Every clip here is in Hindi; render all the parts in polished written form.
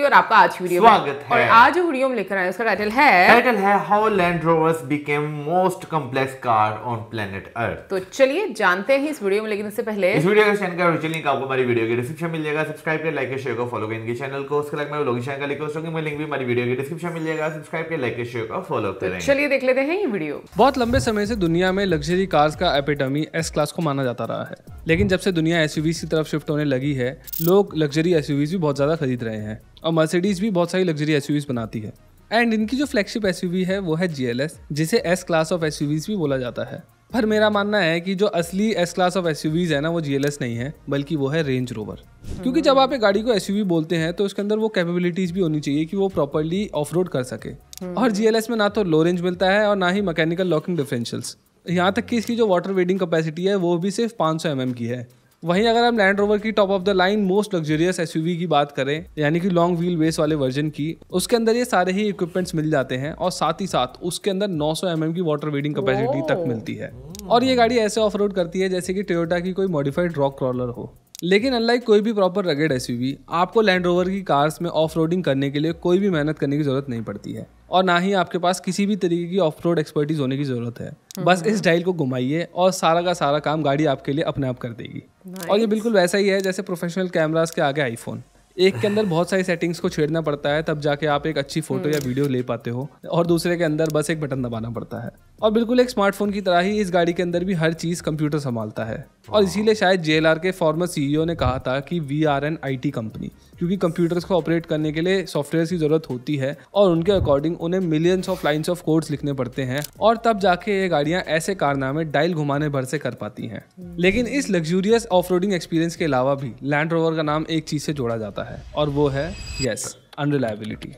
और आपका आज की वीडियो स्वागत है। और आज जो वीडियो हम लेकर आए उसका टाइटल है how Land Rovers became most complex car on planet Earth. तो चलिए जानते हैं इस वीडियो में, लेकिन इससे पहले इस वीडियो का चैनल का ऑफिशियल लिंक आपको हमारी वीडियो के डिस्क्रिप्शन मिल जाएगा। सब्सक्राइब कर, लाइक कर, शेयर को फॉलो करें इनके चैनल को। उसके अलावा मैं व्लॉगिंग चैनल का लिंक मैं लिंक भी हमारी वीडियो के डिस्क्रिप्शन मिल जाएगा। सब्सक्राइब कर, लाइक कर, शेयर को फॉलो करें। चलिए देख लेते हैं ये वीडियो। बहुत लंबे समय से दुनिया में लग्जरी कार्स का एपिटमी एस क्लास को माना जाता रहा है, लेकिन जब से दुनिया एसयूवीज की तरफ शिफ्ट होने लगी है, लोग लग्जरी एसयूवीज भी बहुत ज़्यादा खरीद रहे हैं और मर्सिडीज भी बहुत सारी लग्जरी एसयूवीज बनाती है। एंड इनकी जो फ्लैगशिप एसयूवी है वो है GLS, जिसे एस क्लास ऑफ एसयूवीज भी बोला जाता है। पर मेरा मानना है कि जो असली एस क्लास ऑफ एसयूवीज है ना, वो GLS नहीं है, बल्कि वो है रेंज रोवर। क्योंकि जब आप एक गाड़ी को एसयूवी बोलते हैं तो उसके अंदर वो कैपेबिलिटीज भी होनी चाहिए कि वो प्रॉपर्ली ऑफ रोड कर सके। और GLS में ना तो लो रेंज मिलता है और ना ही मैकेनिकल लॉकिंग डिफरेंशियल्स। यहाँ तक कि इसकी जो वाटर वेडिंग कैपेसिटी है वो भी सिर्फ 500 mm की है। वहीं अगर हम लैंड रोवर की top of the line most luxurious SUV की बात करें, यानी कि लॉन्ग व्हील बेस वाले वर्जन की, उसके अंदर ये सारे ही इक्विपमेंट्स मिल जाते हैं और साथ ही साथ उसके अंदर 900 mm की वाटर वेडिंग कैपेसिटी तक मिलती है। और ये गाड़ी ऐसे ऑफ रोड करती है जैसे कि टोयोटा की कोई मॉडिफाइड रॉक क्रॉलर हो। लेकिन अनलाइक कोई भी प्रॉपर रगेड एसयूवी, आपको लैंड रोवर की कार्स में ऑफ रोडिंग करने के लिए कोई भी मेहनत करने की जरूरत नहीं पड़ती है और ना ही आपके पास किसी भी तरीके की ऑफ रोड एक्सपर्टीज होने की जरूरत है। बस इस डायल को घुमाइए और सारा का सारा काम गाड़ी आपके लिए अपने आप कर देगी। और ये बिल्कुल वैसा ही है जैसे प्रोफेशनल कैमरास के आगे आईफोन। एक के अंदर बहुत सारी सेटिंग्स को छेड़ना पड़ता है, तब जाके आप एक अच्छी फोटो या वीडियो ले पाते हो, और दूसरे के अंदर बस एक बटन दबाना पड़ता है। और बिल्कुल एक स्मार्टफोन की तरह ही इस गाड़ी के अंदर भी हर चीज कंप्यूटर संभालता है। और इसीलिए शायद JLR के फॉर्मर CEO ने कहा था कि we are an IT company, क्योंकि कंप्यूटर्स को ऑपरेट करने के लिए सॉफ्टवेयर की जरूरत होती है और उनके अकॉर्डिंग उन्हें millions of lines of codes लिखने पड़ते हैं, और तब जाके ये गाड़ियां ऐसे कारनामे डायल घुमाने भर से कर पाती हैं। लेकिन इस लग्जूरियस ऑफ रोडिंग एक्सपीरियंस के अलावा भी लैंड रोवर का नाम एक चीज से जोड़ा जाता है, और वो है अनरिलायबिलिटी।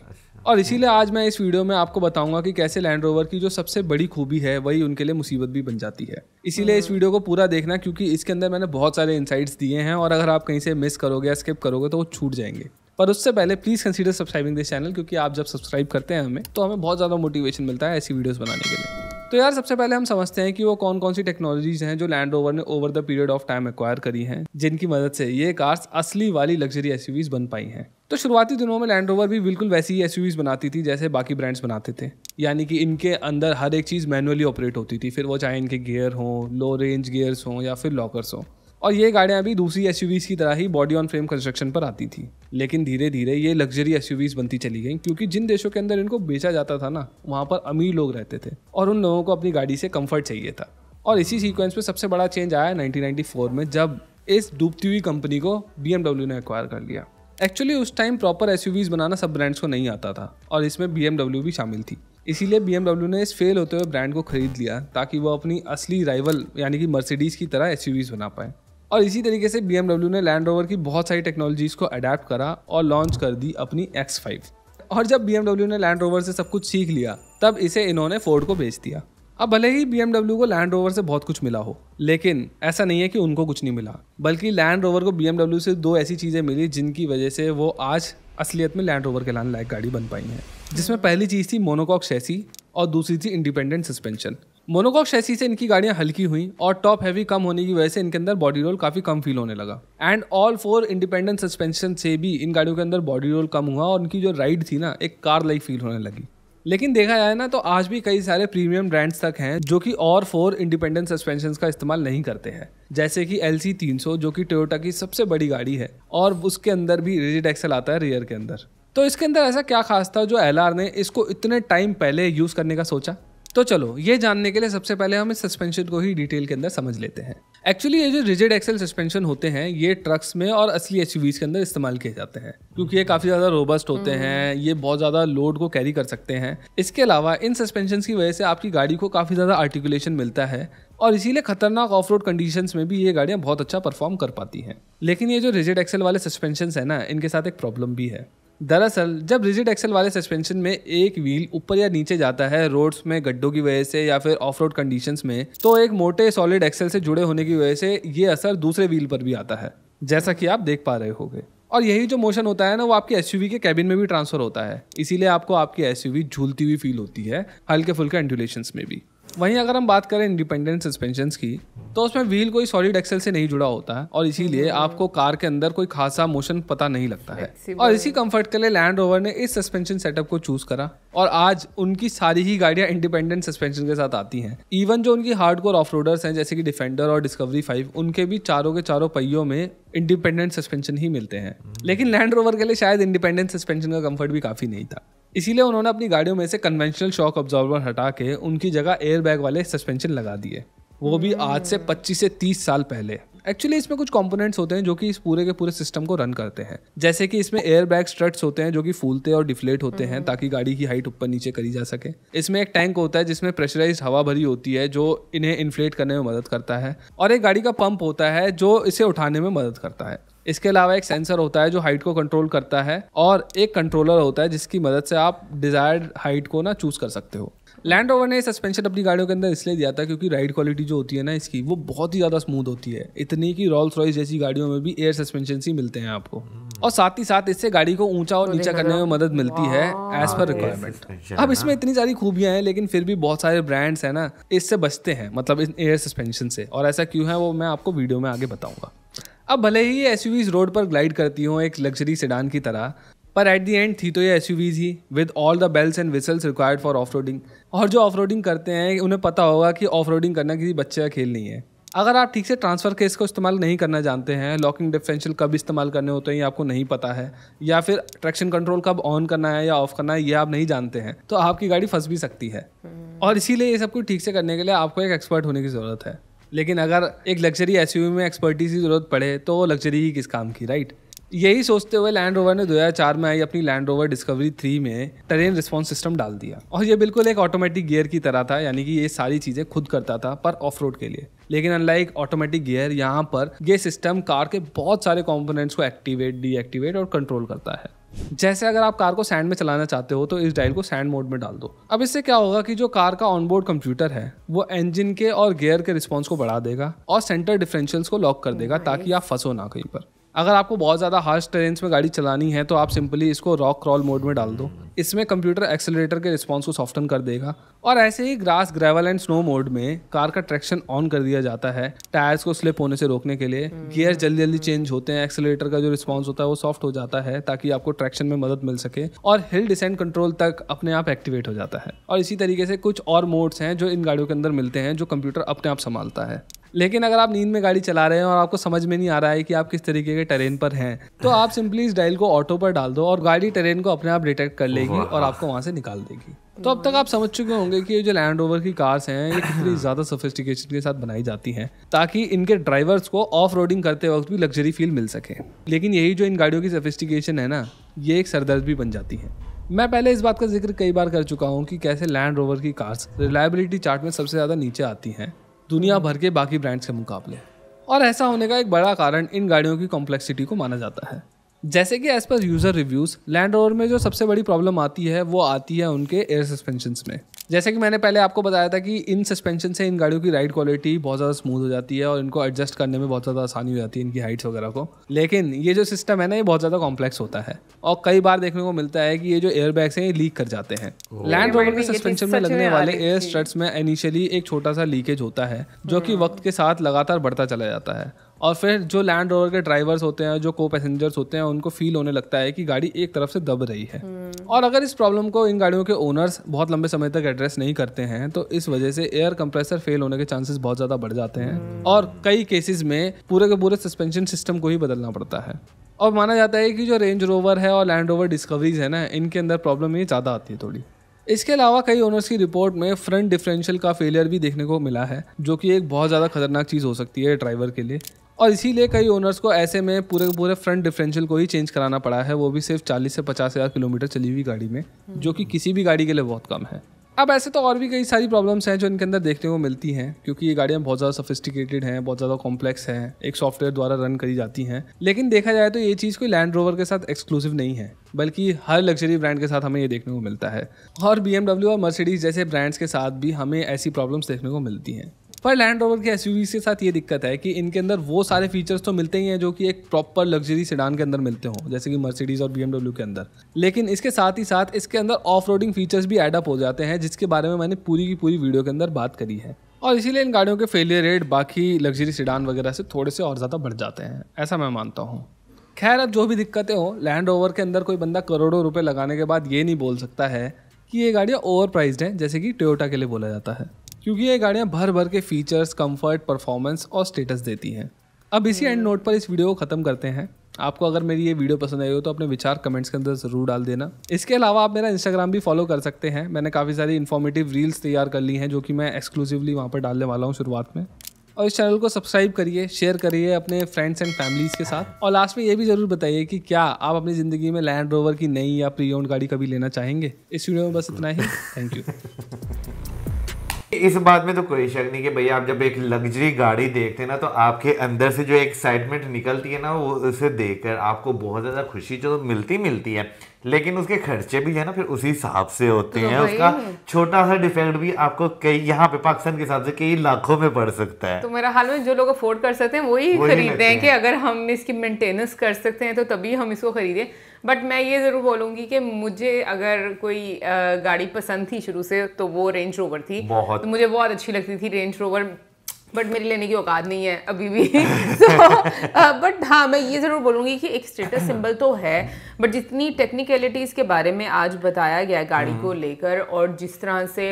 और इसीलिए आज मैं इस वीडियो में आपको बताऊंगा कि कैसे लैंड रोवर की जो सबसे बड़ी खूबी है वही उनके लिए मुसीबत भी बन जाती है। इसीलिए इस वीडियो को पूरा देखना, क्योंकि इसके अंदर मैंने बहुत सारे इंसाइट्स दिए हैं और अगर आप कहीं से मिस करोगे या स्किप करोगे तो वो छूट जाएंगे। पर उससे पहले please consider subscribing this channel, क्योंकि आप जब सब्सक्राइब करते हैं हमें, तो हमें बहुत ज़्यादा मोटिवेशन मिलता है ऐसी वीडियोस बनाने के लिए। तो यार सबसे पहले हम समझते हैं कि वो कौन कौन सी टेक्नोलॉजीज हैं जो लैंड रोवर ने over the period of time acquire करी हैं, जिनकी मदद से ये कार्स असली वाली लग्जरी एसयूवीज बन पाई हैं। तो शुरुआती दिनों में लैंड रोवर भी बिल्कुल वैसी ही एसयूवीज बनाती थी जैसे बाकी ब्रांड्स बनाते थे, यानी कि इनके अंदर हर एक चीज़ मैनुअली ऑपरेट होती थी, फिर वो चाहे इनके गियर हों, लो रेंज गियर्स हों या फिर लॉकर्स हों। और ये गाड़ियाँ भी दूसरी एसयूवीज की तरह ही बॉडी ऑन फ्रेम कंस्ट्रक्शन पर आती थी। लेकिन धीरे धीरे ये लग्जरी एसयूवीज बनती चली गई, क्योंकि जिन देशों के अंदर इनको बेचा जाता था ना, वहाँ पर अमीर लोग रहते थे और उन लोगों को अपनी गाड़ी से कंफर्ट चाहिए था। और इसी सीक्वेंस में सबसे बड़ा चेंज आया 1994 में, जब इस डूबती हुई कंपनी को BMW ने एक्वायर कर लिया। एक्चुअली उस टाइम प्रॉपर एसयूवीज बनाना सब ब्रांड्स को नहीं आता था और इसमें BMW भी शामिल थी। इसीलिए BMW ने इस फेल होते हुए ब्रांड को खरीद लिया ताकि वो अपनी असली राइवल यानी कि मर्सिडीज की तरह एसयूवीज बना पाए। और इसी तरीके से BMW ने लैंड रोवर की बहुत सारी टेक्नोलॉजीज को अडेप्ट करा और लॉन्च कर दी अपनी X5। और जब BMW ने लैंड रोवर से सब कुछ सीख लिया, तब इसे इन्होंने फोर्ड को बेच दिया। अब भले ही BMW को लैंड रोवर से बहुत कुछ मिला हो, लेकिन ऐसा नहीं है कि उनको कुछ नहीं मिला, बल्कि लैंड रोवर को BMW से दो ऐसी चीज़ें मिली जिनकी वजह से वो आज असलियत में लैंड रोवर के लाने लायक गाड़ी बन पाई है। जिसमें पहली चीज़ थी मोनोकॉक शैसी और दूसरी थी इंडिपेंडेंट सस्पेंशन। मोनोकॉक शैसी से इनकी गाड़ियां हल्की हुई और टॉप हैवी कम होने की वजह से इनके अंदर बॉडी रोल काफ़ी कम फील होने लगा। एंड ऑल 4 इंडिपेंडेंट सस्पेंशन से भी इन गाड़ियों के अंदर बॉडी रोल कम हुआ और उनकी जो राइड थी ना, एक कार लाइक फील होने लगी। लेकिन देखा जाए ना तो आज भी कई सारे प्रीमियम ब्रांड्स तक हैं जो कि और 4 इंडिपेंडेंट सस्पेंशन का इस्तेमाल नहीं करते हैं, जैसे कि LC300 जो कि टोयोटा की सबसे बड़ी गाड़ी है और उसके अंदर भी रिजिड एक्सल आता है रियर के अंदर। तो इसके अंदर ऐसा क्या खास था जो LR ने इसको इतने टाइम पहले यूज़ करने का सोचा? तो चलो ये जानने के लिए सबसे पहले हम इस सस्पेंशन को ही डिटेल के अंदर समझ लेते हैं। एक्चुअली ये जो रिजिड एक्सल सस्पेंशन होते हैं ये ट्रक्स में और असली एसयूवीज के अंदर इस्तेमाल किए जाते हैं, क्योंकि ये काफ़ी ज़्यादा रोबस्ट होते हैं, ये बहुत ज़्यादा लोड को कैरी कर सकते हैं। इसके अलावा इन सस्पेंशन की वजह से आपकी गाड़ी को काफ़ी ज़्यादा आर्टिकुलेशन मिलता है और इसीलिए खतरनाक ऑफ रोड कंडीशंस में भी ये गाड़ियाँ बहुत अच्छा परफॉर्म कर पाती हैं। लेकिन ये जो रिजिड एक्सल वाले सस्पेंशन है ना, इनके साथ एक प्रॉब्लम भी है। दरअसल जब रिजिड एक्सल वाले सस्पेंशन में एक व्हील ऊपर या नीचे जाता है रोड्स में गड्ढों की वजह से या फिर ऑफ रोड कंडीशंस में, तो एक मोटे सॉलिड एक्सल से जुड़े होने की वजह से ये असर दूसरे व्हील पर भी आता है, जैसा कि आप देख पा रहे होंगे। और यही जो मोशन होता है ना, वो आपके एसयूवी के कैबिन में भी ट्रांसफर होता है, इसीलिए आपको आपकी एसयूवी झूलती हुई फील होती है, हल्के फुल्के एंडुलेशंस में भी। वहीं अगर हम बात करें इंडिपेंडेंट सस्पेंशन की, तो उसमें व्हील कोई सॉलिड एक्सेल से नहीं जुड़ा होता है और इसीलिए आपको कार के अंदर कोई खासा मोशन पता नहीं लगता है। और इसी कंफर्ट के लिए लैंड रोवर ने इस सस्पेंशन सेटअप को चूज करा और आज उनकी सारी ही गाड़ियां इंडिपेंडेंट सस्पेंशन के साथ आती हैं। इवन जो उनकी हार्डकोर ऑफरोडर्स हैं जैसे कि डिफेंडर और डिस्कवरी 5, उनके भी चारों के चारों पहियों में इंडिपेंडेंट सस्पेंशन ही मिलते हैं। लेकिन लैंड रोवर के लिए शायद इंडिपेंडेंट सस्पेंशन का कंफर्ट भी काफी नहीं था, इसीलिए उन्होंने अपनी गाड़ियों में से कन्वेंशनल शॉक ऑब्जॉर्वर हटा के उनकी जगह एयर बैग वाले सस्पेंशन लगा दिए, वो भी आज से 25 से 30 साल पहले। एक्चुअली इसमें कुछ कंपोनेंट्स होते हैं जो कि इस पूरे के पूरे सिस्टम को रन करते हैं, जैसे कि इसमें एयर बैग स्ट्रट्स होते हैं जो कि फूलते और डिफ्लेट होते हैं ताकि गाड़ी की हाइट ऊपर नीचे करी जा सके। इसमें एक टैंक होता है जिसमें प्रेशराइज्ड हवा भरी होती है जो इन्हें इन्फ्लेट करने में मदद करता है, और एक गाड़ी का पंप होता है जो इसे उठाने में मदद करता है। इसके अलावा एक सेंसर होता है जो हाइट को कंट्रोल करता है, और एक कंट्रोलर होता है जिसकी मदद से आप डिजायर्ड हाइट को ना चूज कर सकते हो। लैंड रोवर ने सस्पेंशन अपनी गाड़ियों के अंदर इसलिए दिया था क्योंकि राइड क्वालिटी जो होती है ना इसकी, वो बहुत ही ज़्यादा स्मूथ होती है। इतनी कि रोल्स रॉयस जैसी गाड़ियों में भी एयर सस्पेंशन ही मिलते हैं आपको, और साथ ही साथ इससे गाड़ी को ऊंचा और नीचा करने में मदद मिलती है एज पर रिक्वायरमेंट। अब इसमें इतनी सारी खूबियां हैं लेकिन फिर भी बहुत सारे ब्रांड्स हैं ना इससे बचते हैं, मतलब इन एयर सस्पेंशन से, और ऐसा क्यों है वो मैं आपको वीडियो में आगे बताऊंगा। अब भले ही ये एसयूवीज रोड पर ग्लाइड करती हों एक लग्जरी सेडान की तरह, पर एट दी एंड थी तो ये एसयूवीज ही with all the bells and whistles required for off roading. और जो ऑफ रोडिंग करते हैं उन्हें पता होगा कि ऑफ रोडिंग करना किसी बच्चे का खेल नहीं है। अगर आप ठीक से ट्रांसफर केस को इस्तेमाल नहीं करना जानते हैं, लॉकिंग डिफरेंशियल कब इस्तेमाल करने होते हैं ये आपको नहीं पता है, या फिर ट्रैक्शन कंट्रोल कब ऑन करना है या ऑफ करना है ये आप नहीं जानते हैं, तो आपकी गाड़ी फंस भी सकती है। और इसीलिए ये सब कुछ ठीक से करने के लिए आपको एक एक्सपर्ट होने की ज़रूरत है। लेकिन अगर एक लग्जरी एसयूवी में एक्सपर्टीज की जरूरत पड़े तो वो लग्जरी ही किस काम की, राइट? यही सोचते हुए लैंड रोवर ने 2004 में आई अपनी लैंड रोवर डिस्कवरी 3 में टेरेन रिस्पॉन्स सिस्टम डाल दिया, और ये बिल्कुल एक ऑटोमेटिक गियर की तरह था, यानी कि ये सारी चीज़ें खुद करता था पर ऑफ रोड के लिए। लेकिन अनलाइक ऑटोमेटिक गियर, यहाँ पर ये सिस्टम कार के बहुत सारे कंपोनेंट्स को एक्टिवेट, डीएक्टिवेट और कंट्रोल करता है। जैसे अगर आप कार को सैंड में चलाना चाहते हो तो इस डायल को सैंड मोड में डाल दो। अब इससे क्या होगा कि जो कार का ऑनबोर्ड कंप्यूटर है वो इंजन के और गियर के रिस्पॉन्स को बढ़ा देगा और सेंटर डिफरेंशियल्स को लॉक कर देगा ताकि आप फंसो ना कहीं पर। अगर आपको बहुत ज़्यादा हार्श टेरेन्स में गाड़ी चलानी है तो आप सिंपली इसको रॉक क्रॉल मोड में डाल दो। इसमें कंप्यूटर एक्सेलरेटर के रिस्पॉन्स को सॉफ्टन कर देगा, और ऐसे ही grass, gravel and snow mode में कार का ट्रैक्शन ऑन कर दिया जाता है टायर्स को स्लिप होने से रोकने के लिए। गियर जल्दी जल्दी चेंज होते हैं, एक्सेलरेटर का जो रिस्पॉन्स होता है वो सॉफ्ट हो जाता है ताकि आपको ट्रैक्शन में मदद मिल सके, और हिल डिसेंट कंट्रोल तक अपने आप एक्टिवेट हो जाता है। और इसी तरीके से कुछ और मोड्स हैं जो इन गाड़ियों के अंदर मिलते हैं जो कंप्यूटर अपने आप संभालता है। लेकिन अगर आप नींद में गाड़ी चला रहे हैं और आपको समझ में नहीं आ रहा है कि आप किस तरीके के टेरेन पर हैं, तो आप सिंपली इस डायल को ऑटो पर डाल दो और गाड़ी टेरेन को अपने आप डिटेक्ट कर लेगी और आपको वहां से निकाल देगी। तो अब तक आप समझ चुके होंगे कि ये जो लैंड रोवर की कार्स हैं ये कितनी ज़्यादा सोफिस्टिकेशन के साथ बनाई जाती हैं ताकि इनके ड्राइवर्स को ऑफ रोडिंग करते वक्त भी लग्जरी फील मिल सके। लेकिन यही जो इन गाड़ियों की सोफिस्टिकेशन है ना, ये एक सरदर्द भी बन जाती है। मैं पहले इस बात का जिक्र कई बार कर चुका हूँ कि कैसे लैंड रोवर की कार्स रिलायबिलिटी चार्ट में सबसे ज़्यादा नीचे आती हैं दुनिया भर के बाकी ब्रांड्स के मुकाबले, और ऐसा होने का एक बड़ा कारण इन गाड़ियों की कॉम्प्लेक्सिटी को माना जाता है। जैसे कि as per user reviews, land rover में जो सबसे बड़ी प्रॉब्लम आती है वो आती है उनके एयर सस्पेंशंस में। जैसे कि मैंने पहले आपको बताया था कि इन सस्पेंशन से इन गाड़ियों की राइड क्वालिटी बहुत ज़्यादा स्मूथ हो जाती है और इनको एडजस्ट करने में बहुत ज़्यादा आसानी हो जाती है इनकी हाइट्स वगैरह को। लेकिन ये जो सिस्टम है ना ये बहुत ज़्यादा कॉम्प्लेक्स होता है और कई बार देखने को मिलता है कि ये जो एयर बैग्स हैं ये लीक कर जाते हैं। लैंड रोवर के सस्पेंशन में लगने वाले एयर स्ट्रट्स में इनिशियली एक छोटा सा लीकेज होता है जो कि वक्त के साथ लगातार बढ़ता चला जाता है, और फिर जो लैंड रोवर के ड्राइवर्स होते हैं, जो को पैसेंजर्स होते हैं, उनको फील होने लगता है कि गाड़ी एक तरफ से दब रही है। और अगर इस प्रॉब्लम को इन गाड़ियों के ओनर्स बहुत लंबे समय तक एड्रेस नहीं करते हैं तो इस वजह से एयर कंप्रेसर फेल होने के चांसेस बहुत ज़्यादा बढ़ जाते हैं और कई केसेस में पूरे के पूरे सस्पेंशन सिस्टम को ही बदलना पड़ता है। और माना जाता है कि जो रेंज रोवर है और लैंड रोवर डिस्कवरीज है ना, इनके अंदर प्रॉब्लम ये ज़्यादा आती है थोड़ी। इसके अलावा कई ओनर्स की रिपोर्ट में फ्रंट डिफरेंशियल का फेलियर भी देखने को मिला है जो कि एक बहुत ज़्यादा खतरनाक चीज़ हो सकती है ड्राइवर के लिए, और इसीलिए कई ओनर्स को ऐसे में पूरे के पूरे फ्रंट डिफरेंशियल को ही चेंज कराना पड़ा है, वो भी सिर्फ 40 से 50 हज़ार किलोमीटर चली हुई गाड़ी में, जो कि किसी भी गाड़ी के लिए बहुत कम है। अब ऐसे तो और भी कई सारी प्रॉब्लम्स हैं जो इनके अंदर देखने को मिलती हैं क्योंकि ये गाड़ियाँ बहुत ज़्यादा सोफिस्टिकेटेड हैं, बहुत ज़्यादा कॉम्प्लेक्स हैं, एक सॉफ्टवेयर द्वारा रन करी जाती हैं। लेकिन देखा जाए तो ये चीज़ कोई लैंड रोवर के साथ एक्सक्लूसिव नहीं है, बल्कि हर लग्जरी ब्रांड के साथ हमें ये देखने को मिलता है, और BMW और मर्सिडीज जैसे ब्रांड्स के साथ भी हमें ऐसी प्रॉब्लम्स देखने को मिलती हैं। पर लैंड रोवर के एसयूवीज के साथ ये दिक्कत है कि इनके अंदर वो सारे फीचर्स तो मिलते ही हैं जो कि एक प्रॉपर लग्जरी सेडान के अंदर मिलते हों, जैसे कि मर्सिडीज और BMW के अंदर। लेकिन इसके साथ ही साथ इसके अंदर ऑफ रोडिंग फीचर्स भी एड अप हो जाते हैं, जिसके बारे में मैंने पूरी की पूरी वीडियो के अंदर बात करी है। और इसीलिए इन गाड़ियों के फेलियर रेट बाकी लग्जरी सेडान वगैरह से थोड़े से और ज़्यादा बढ़ जाते हैं, ऐसा मैं मानता हूँ। खैर, अब जो भी दिक्कतें हो, लैंड रोवर के अंदर कोई बंदा करोड़ों रुपए लगाने के बाद ये नहीं बोल सकता है कि ये गाड़ियाँ ओवर प्राइस्ड हैं, जैसे कि टोयोटा के लिए बोला जाता है, क्योंकि ये गाड़ियाँ भर भर के फीचर्स, कंफर्ट, परफॉर्मेंस और स्टेटस देती हैं। अब इसी एंड नोट पर इस वीडियो को ख़त्म करते हैं। आपको अगर मेरी ये वीडियो पसंद आई हो तो अपने विचार कमेंट्स के अंदर ज़रूर डाल देना। इसके अलावा आप मेरा इंस्टाग्राम भी फॉलो कर सकते हैं। मैंने काफ़ी सारी इन्फॉर्मेटिव रील्स तैयार कर ली हैं जो कि मैं एक्सक्लूसिवली वहाँ पर डालने वाला हूँ शुरुआत में। और इस चैनल को सब्सक्राइब करिए, शेयर करिए अपने फ्रेंड्स एंड फैमिलीज़ के साथ। और लास्ट में ये भी ज़रूर बताइए कि क्या आप अपनी ज़िंदगी में लैंड रोवर की नई या प्री ओन्ड गाड़ी कभी लेना चाहेंगे। इस वीडियो में बस इतना ही। Thank you. इस बात में तो कोई शक नहीं कि भैया आप जब एक लग्जरी गाड़ी देखते हैं ना, तो आपके अंदर से जो एक्साइटमेंट निकलती है ना, वो उसे देखकर आपको बहुत ज़्यादा खुशी जो मिलती है। लेकिन उसके खर्चे भी है ना फिर उसी हिसाब से होते हैं। उसका छोटा सा डिफेक्ट भी आपको कई यहाँ पे पाकिस्तान के हिसाब से कई लाखों में पड़ सकता है। तो मेरा हाल में जो लोग अफोर्ड कर सकते हैं वही खरीदते हैं कि अगर हम इसकी मेंटेनेंस कर सकते हैं तो तभी हम इसको खरीदें। बट मैं ये ज़रूर बोलूँगी कि मुझे अगर कोई गाड़ी पसंद थी शुरू से तो वो रेंज रोवर थी। तो मुझे बहुत अच्छी लगती थी रेंज रोवर, बट मेरी लेने की औकात नहीं है अभी भी। बट हाँ, मैं ये ज़रूर बोलूँगी कि एक स्टेटस सिंबल तो है, बट जितनी टेक्निकलिटीज़ के बारे में आज बताया गया गाड़ी को लेकर, और जिस तरह से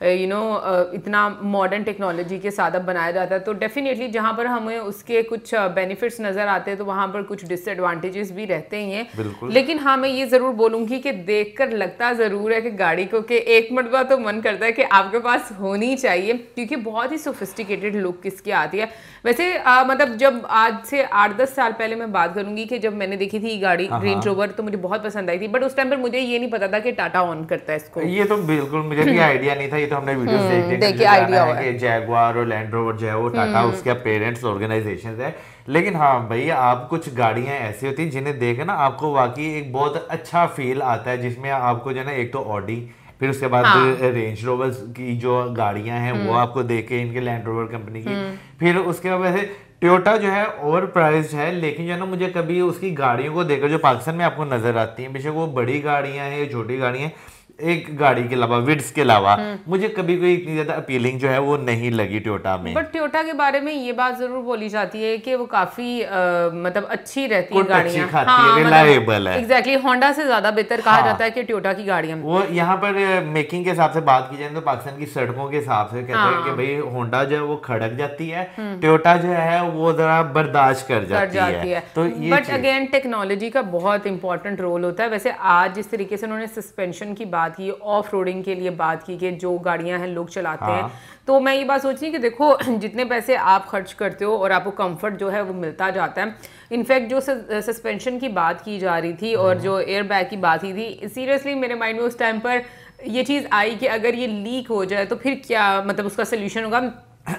इतना मॉडर्न टेक्नोलॉजी के साथ अब बनाया जाता है, तो डेफिनेटली जहाँ पर हमें उसके कुछ बेनिफिट्स नज़र आते हैं तो वहाँ पर कुछ डिसएडवांटेजेस भी रहते ही हैं। लेकिन हाँ, मैं ये ज़रूर बोलूँगी कि देखकर लगता ज़रूर है कि गाड़ी को कि एक मरतबा तो मन करता है कि आपके पास होनी चाहिए, क्योंकि बहुत ही सोफिस्टिकेटेड लुक इसकी आती है। वैसे मतलब जब आज से 8-10 साल पहले मैं बात करूँगी कि जब मैंने देखी थी गाड़ी रेंज रोवर, तो मुझे बहुत पसंद आई थी, बट उस टाइम पर मुझे ये नहीं पता था कि टाटा ऑन करता है इसको। ये तो बिल्कुल मुझे भी आइडिया नहीं था। ये तो हमने वीडियो देखे आइडिया है कि जैगुआर और लैंड रोवर जो है वो टाटा उसके पेरेंट्स ऑर्गेनाइजेशन है। लेकिन हाँ भैया, आप कुछ गाड़ियां ऐसी होती हैं जिन्हें देखे ना आपको वाकई एक बहुत अच्छा फील आता है, जिसमें आपको जो है ना एक तो ऑडी, फिर उसके बाद रेंज रोवर की जो गाड़ियां हैं वो आपको देखे, इनके लैंड रोवर कंपनी की, फिर उसके बाद वैसे टोयोटा जो है ओवर प्राइस्ड है, लेकिन जो है ना मुझे कभी उसकी गाड़ियों को देखकर जो पाकिस्तान में आपको नजर आती हैं, बेशक वो बड़ी गाड़ियां हैं, छोटी गाड़ियां हैं, एक गाड़ी के अलावा, विड्स के अलावा, मुझे कभी कोई इतनी ज्यादा अपीलिंग जो है वो नहीं लगी टोयोटा में। बट टोयोटा के बारे में ये बात जरूर बोली जाती है कि वो काफी मतलब अच्छी रहती है गाड़ियां, रिलायबल है। एग्जैक्टली, होंडा से ज्यादा बेहतर कहा जाता है कि टोयोटा की गाड़ियां। वो यहाँ पर मेकिंग के हिसाब से बात की जाए तो पाकिस्तान की सड़कों के हिसाब से कहते हैं कि भाई होंडा जो है वो खड़क जाती है, टोयोटा जो है वो जरा बर्दाश्त कर जाती है। तो बट अगेन टेक्नोलॉजी का बहुत इंपॉर्टेंट रोल होता है। वैसे आज जिस तरीके से उन्होंने सस्पेंशन की बात की, ऑफ रोडिंग के लिए बात की कि जो गाड़ियां हैं लोग चलाते हैं, तो मैं ये बात सोच रही हूँ कि देखो जितने पैसे आप खर्च करते हो और आपको कंफर्ट जो है वो मिलता जाता है। इनफैक्ट जो सस्पेंशन की बात की जा रही थी और जो एयर बैग की बात की थी, सीरियसली मेरे माइंड में उस टाइम पर ये चीज़ आई कि अगर ये लीक हो जाए तो फिर क्या मतलब उसका सोल्यूशन होगा।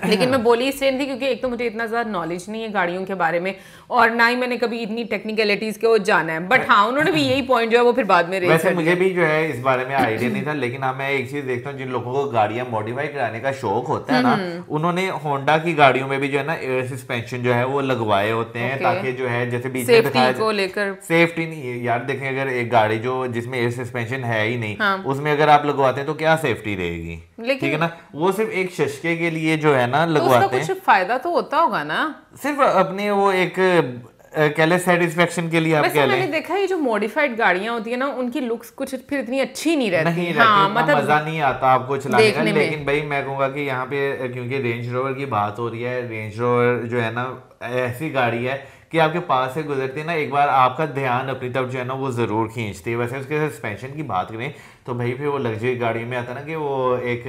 लेकिन मैं बोली इसलिए थी क्योंकि एक तो मुझे इतना ज़्यादा नॉलेज नहीं है गाड़ियों के बारे में, और ना ही मैंने कभी इतनी टेक्निकलिटीज़ के वो जाना है। बट हाँ, उन्होंने भी यही पॉइंट जो है वो फिर बाद में वैसे मुझे भी जो है इस बारे में आइडिया नहीं था। लेकिन हाँ, मैं एक चीज़ देखता हूँ, जिन लोगों को गाड़ियाँ मॉडिफाई कराने का शौक होता है ना, उन्होंने होंडा की गाड़ियों में भी जो है ना एयर सस्पेंशन जो है वो लगवाए होते हैं, ताकि जो है जैसे बीच में सेफ्टी को लेकर, सेफ्टी नहीं है यार, देखें अगर एक गाड़ी जो जिसमें एयर सस्पेंशन है ही नहीं, उसमें अगर आप लगवाते हैं तो क्या सेफ्टी रहेगी, ठीक है ना। वो सिर्फ एक शशके के लिए जो है ना लगवाते हैं, कुछ फायदा तो होता होगा ना, सिर्फ अपने वो एक कैले सेटिस्फेक्शन के लिए आप कह लें। मैंने देखा है जो मॉडिफाइड गाड़ियां होती है ना, उनकी लुक्स कुछ फिर इतनी अच्छी नहीं रहती, मतलब मजा नहीं आता आपको चलाने का। लेकिन भाई मैं कहूंगा कि यहाँ पे क्योंकि रेंज रोवर की बात हो रही है, रेंज रोवर जो है ना ऐसी गाड़ी है कि आपके पास से गुजरती है ना, एक बार आपका ध्यान अपनी तरफ जो है ना वो जरूर खींचती है। वैसे उसके सस्पेंशन की बात करें तो भाई फिर वो लग्जरी गाड़ी में आता है ना कि वो एक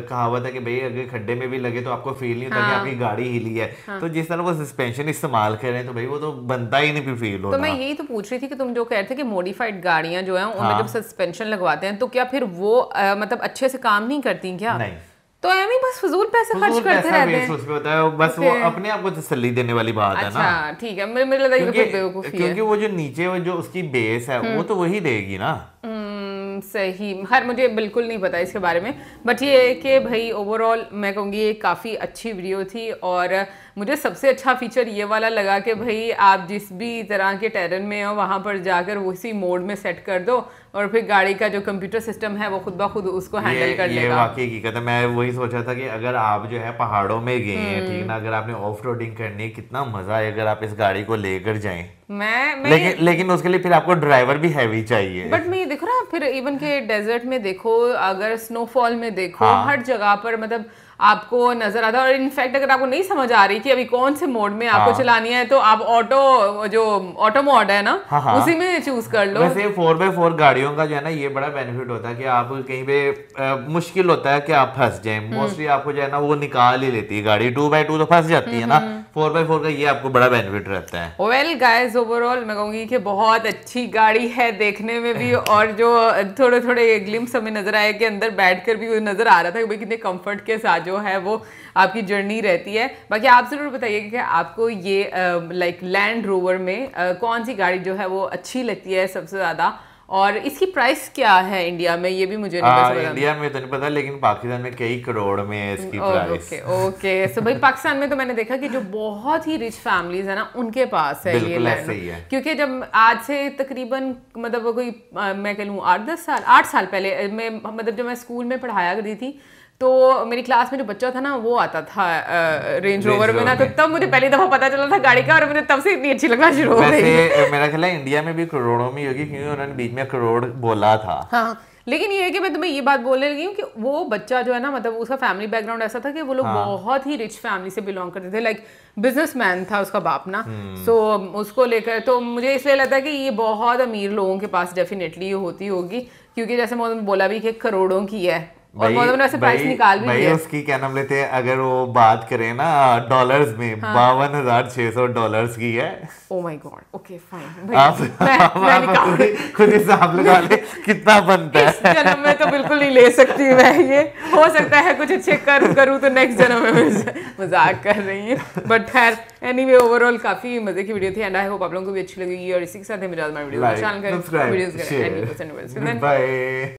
कहावत है कि भाई अगर खड्डे में भी लगे तो आपको फील नहीं होता कि आपकी गाड़ी हिली है। तो जिस तरह वो सस्पेंशन इस्तेमाल कर रहे हैं तो भाई वो तो बनता ही नहीं फिर फील होता। तो मैं यही तो पूछ रही थी कि तुम जो कह रहे थे कि मॉडिफाइड गाड़ियां जो है उनमें जब सस्पेंशन लगवाते हैं तो क्या फिर वो मतलब अच्छे से काम नहीं करती क्या? नहीं, तो एमी बस फजूल पैसे खर्च करते रहते हैं। उसमें होता है बस वो अपने आप को तसल्ली देने वाली बात है ना। ठीक है, मुझे लगा ये बेवकूफी है, क्योंकि वो जो नीचे वो जो उसकी बेस है वो तो वही रहेगी ना। सही, खैर मुझे बिल्कुल नहीं पता इसके बारे में, बट ये है कि भाई ओवरऑल मैं कहूँगी ये काफ़ी अच्छी वीडियो थी। और मुझे सबसे अच्छा फीचर ये वाला लगा कि भाई आप जिस भी तरह के टेरेन में हो वहाँ पर जाकर उसी मोड में सेट कर दो और फिर गाड़ी का जो कंप्यूटर सिस्टम है वो खुद ब खुद उसको हैंडल कर लेगा। ये वाकई की कहता, मैं वही सोचा था कि अगर आप जो है पहाड़ों में गए हैं, ठीक ना, अगर आपने ऑफ रोडिंग करनी है, कितना मजा है अगर आप इस गाड़ी को लेकर जाएं। लेकिन उसके लिए फिर आपको ड्राइवर भी हैवी चाहिए। बट मैं ये देखो ना, फिर इवन के डेजर्ट में देखो, अगर स्नोफॉल में देखो, हर जगह पर मतलब आपको नजर आता है। और इनफैक्ट अगर आपको नहीं समझ आ रही कि अभी कौन से मोड में आपको चलानी है तो आप ऑटो मोड है ना, उसी में चूज कर लो। वैसे 4x4 गाड़ियों का जो है ना ये बड़ा बेनिफिट होता है कि आप कहीं पे मुश्किल होता है कि आप फंस जाएं, मोस्टली आपको जो है ना वो निकाल ही लेती है गाड़ी। 2x2 तो फंस जाती है ना, 4x4 का ये आपको बड़ा बेनिफिट रहता है। वेल गाइस, ओवरऑल मैं कहूंगी कि बहुत अच्छी गाड़ी है देखने में भी, और जो थोड़े थोड़े ग्लिम्स हमें नजर आए कि अंदर बैठकर भी नजर आ रहा था कि भाई कितने कंफर्ट के साथ जो है वो आपकी जर्नी रहती है। बाकी आप जरूर बताइए कि आपको ये लाइक लैंड रोवर में कौन सी गाड़ी जो है वो अच्छी लगती है सबसे ज्यादा, और इसकी प्राइस क्या है इंडिया में, ये भी मुझे नहीं पता। इंडिया में तो नहीं पता, लेकिन पाकिस्तान में कई करोड़ में है इसकी प्राइस। ओके सो भाई पाकिस्तान में तो मैंने देखा कि जो बहुत ही रिच फैमिलीज है ना उनके पास है ये लैंड, क्योंकि जब आज से तकरीबन मतलब कोई मैं कह लूँ 8 साल पहले मैं मतलब जब मैं स्कूल में पढ़ाया करती थी तो मेरी क्लास में जो बच्चा था ना वो आता था रेंज रोवर में ना, तो तब मुझे पहली दफा पता चला था गाड़ी का, और मुझे तब से इतनी अच्छी लगना शुरू हो गई। मेरा ख्याल है इंडिया में भी करोड़ों में होगी, क्योंकि उन्होंने बीच में करोड़ बोला था। हाँ, लेकिन ये है कि मैं तुम्हें ये बात बोलने लगी हूँ कि वो बच्चा जो है ना, मतलब उसका फैमिली बैकग्राउंड ऐसा था कि वो लोग बहुत ही रिच फैमिली से बिलोंग करते थे, लाइक बिजनेसमैन था उसका बाप ना। सो उसको लेकर तो मुझे इसलिए लगता है कि ये बहुत अमीर लोगों के पास डेफिनेटली होती होगी, क्योंकि जैसे मौसम बोला भी कि करोड़ों की है, और मौसम ने वैसे प्राइस निकाल भी दिया। उसकी क्या नाम लेते हैं, अगर वो बात करें ना डॉलर्स में, $52,600 की है। Oh my God, okay fine, आप खुद हिसाब लगा ले कितना बनता है। इस जन्म में तो बिल्कुल नहीं ले सकती मैं, ये हो सकता है कुछ अच्छे करूँ तो नेक्स्ट जन्म में मजाक कर रही है। बट खैर एनीवे ओवरऑल काफी मजे की वीडियो थी, एंड आई होप आप लोगों को भी अच्छी लगेगी। और इसी के साथ मेरा वीडियो चैनल का वीडियोस